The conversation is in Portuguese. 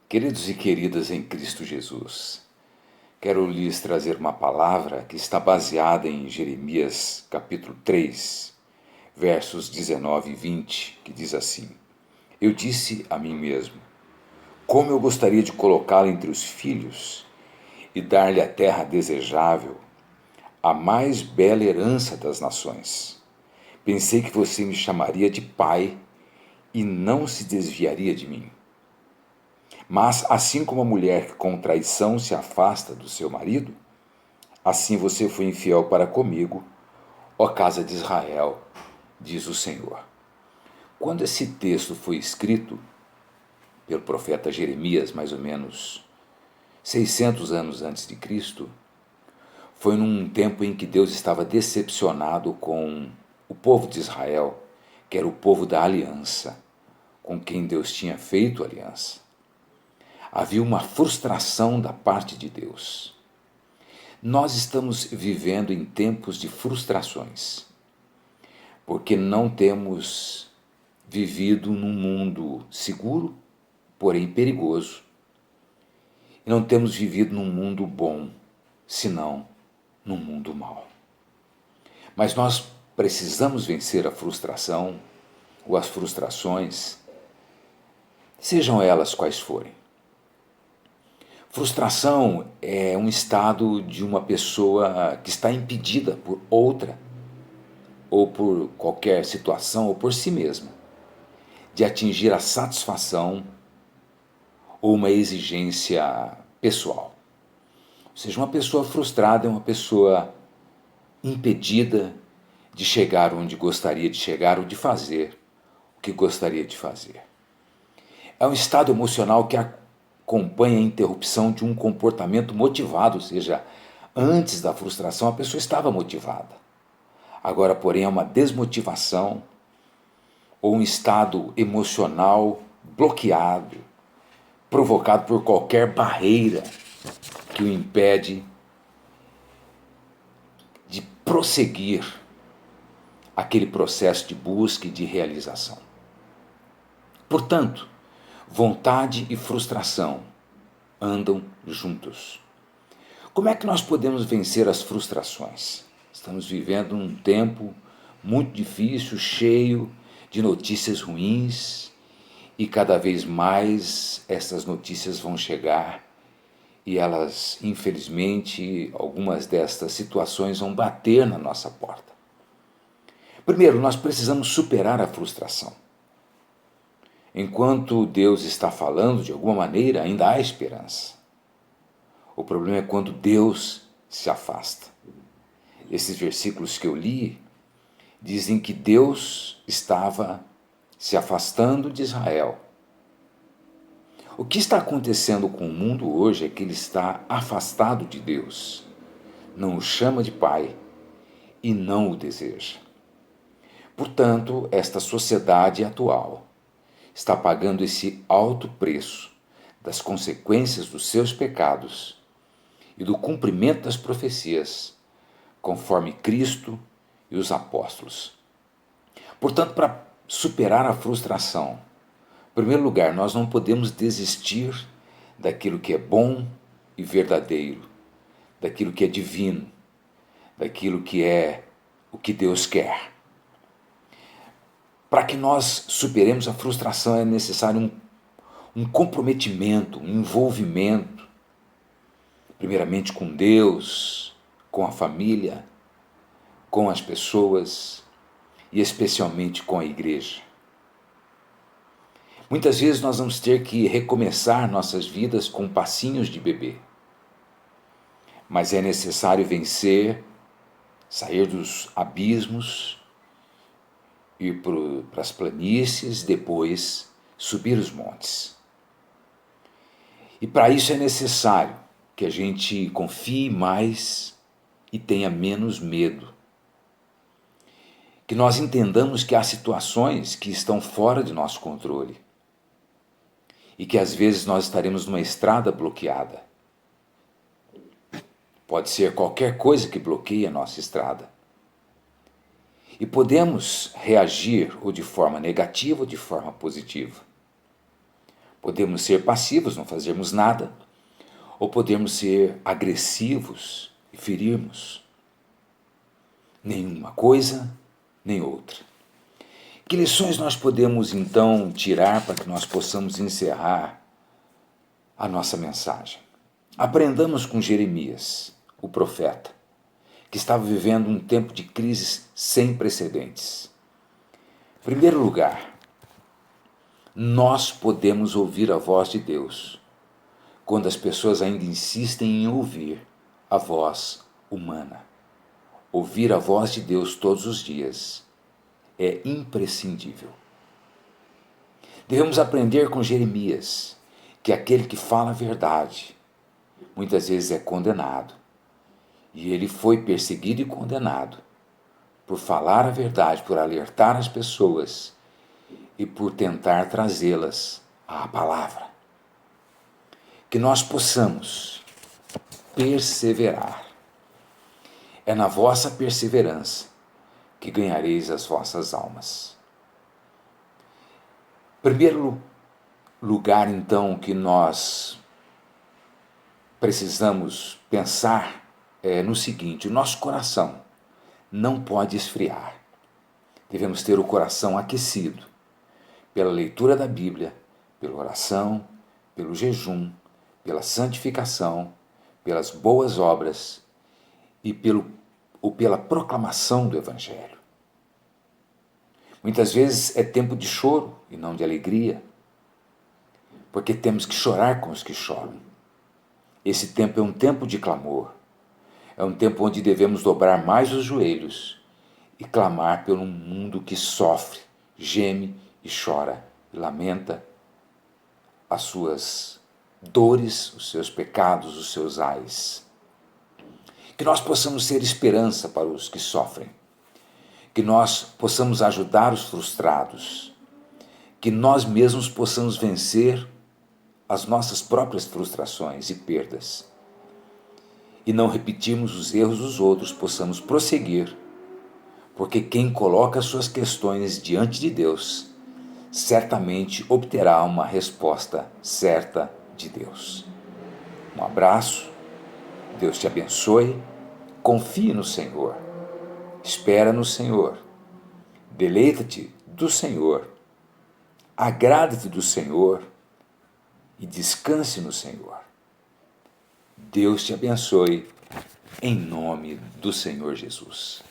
Queridos e queridas em Cristo Jesus, quero lhes trazer uma palavra que está baseada em Jeremias capítulo 3, versos 19 e 20, que diz assim: Eu disse a mim mesmo, como eu gostaria de colocá-lo entre os filhos e dar-lhe a terra desejável, a mais bela herança das nações. Pensei que você me chamaria de pai e não se desviaria de mim. Mas assim como a mulher que com traição se afasta do seu marido, assim você foi infiel para comigo, ó casa de Israel, diz o Senhor. Quando esse texto foi escrito pelo profeta Jeremias, mais ou menos 600 anos antes de Cristo, foi num tempo em que Deus estava decepcionado com o povo de Israel, que era o povo da aliança, com quem Deus tinha feito aliança. Havia uma frustração da parte de Deus. Nós estamos vivendo em tempos de frustrações, porque não temos vivido num mundo seguro, porém perigoso, e não temos vivido num mundo bom, senão num mundo mau. Mas nós precisamos vencer a frustração ou as frustrações, sejam elas quais forem. Frustração é um estado de uma pessoa que está impedida por outra, ou por qualquer situação, ou por si mesma, de atingir a satisfação ou uma exigência pessoal. Ou seja, uma pessoa frustrada é uma pessoa impedida de chegar onde gostaria de chegar ou de fazer o que gostaria de fazer. É um estado emocional que acompanha a interrupção de um comportamento motivado, ou seja, antes da frustração a pessoa estava motivada. Agora, porém, é uma desmotivação ou um estado emocional bloqueado, provocado por qualquer barreira que o impede de prosseguir aquele processo de busca e de realização. Portanto, vontade e frustração andam juntos. Como é que nós podemos vencer as frustrações? Estamos vivendo um tempo muito difícil, cheio de notícias ruins, e cada vez mais essas notícias vão chegar e elas, infelizmente, algumas destas situações vão bater na nossa porta. Primeiro, nós precisamos superar a frustração. Enquanto Deus está falando, de alguma maneira, ainda há esperança. O problema é quando Deus se afasta. Esses versículos que eu li dizem que Deus estava se afastando de Israel. O que está acontecendo com o mundo hoje é que ele está afastado de Deus, não o chama de Pai e não o deseja. Portanto, esta sociedade atual está pagando esse alto preço das consequências dos seus pecados e do cumprimento das profecias, conforme Cristo e os apóstolos. Portanto, para superar a frustração, em primeiro lugar, nós não podemos desistir daquilo que é bom e verdadeiro, daquilo que é divino, daquilo que é o que Deus quer. Para que nós superemos a frustração é necessário um comprometimento, um envolvimento, primeiramente com Deus, com a família, com as pessoas e especialmente com a igreja. Muitas vezes nós vamos ter que recomeçar nossas vidas com passinhos de bebê. Mas é necessário vencer, sair dos abismos, ir para as planícies, depois subir os montes. E para isso é necessário que a gente confie mais e tenha menos medo. Que nós entendamos que há situações que estão fora de nosso controle e que às vezes nós estaremos numa estrada bloqueada. Pode ser qualquer coisa que bloqueie a nossa estrada. E podemos reagir ou de forma negativa ou de forma positiva. Podemos ser passivos, não fazermos nada, ou podemos ser agressivos e ferirmos. Nenhuma coisa, nem outra. Que lições nós podemos então tirar para que nós possamos encerrar a nossa mensagem? Aprendamos com Jeremias, o profeta, que estava vivendo um tempo de crises sem precedentes. Em primeiro lugar, nós podemos ouvir a voz de Deus quando as pessoas ainda insistem em ouvir a voz humana. Ouvir a voz de Deus todos os dias é imprescindível. Devemos aprender com Jeremias que aquele que fala a verdade muitas vezes é condenado. E ele foi perseguido e condenado por falar a verdade, por alertar as pessoas e por tentar trazê-las à palavra. Que nós possamos perseverar. É na vossa perseverança que ganhareis as vossas almas. Primeiro lugar, então, que nós precisamos pensar é no seguinte: o nosso coração não pode esfriar. Devemos ter o coração aquecido pela leitura da Bíblia, pela oração, pelo jejum, pela santificação, pelas boas obras e pela proclamação do Evangelho. Muitas vezes é tempo de choro e não de alegria, porque temos que chorar com os que choram. Esse tempo é um tempo de clamor. É um tempo onde devemos dobrar mais os joelhos e clamar pelo mundo que sofre, geme e chora e lamenta as suas dores, os seus pecados, os seus ais. Que nós possamos ser esperança para os que sofrem. Que nós possamos ajudar os frustrados. Que nós mesmos possamos vencer as nossas próprias frustrações e perdas. E não repetirmos os erros dos outros, possamos prosseguir, porque quem coloca suas questões diante de Deus, certamente obterá uma resposta certa de Deus. Um abraço, Deus te abençoe, confie no Senhor, espera no Senhor, deleita-te do Senhor, agrada-te do Senhor e descanse no Senhor. Deus te abençoe, em nome do Senhor Jesus.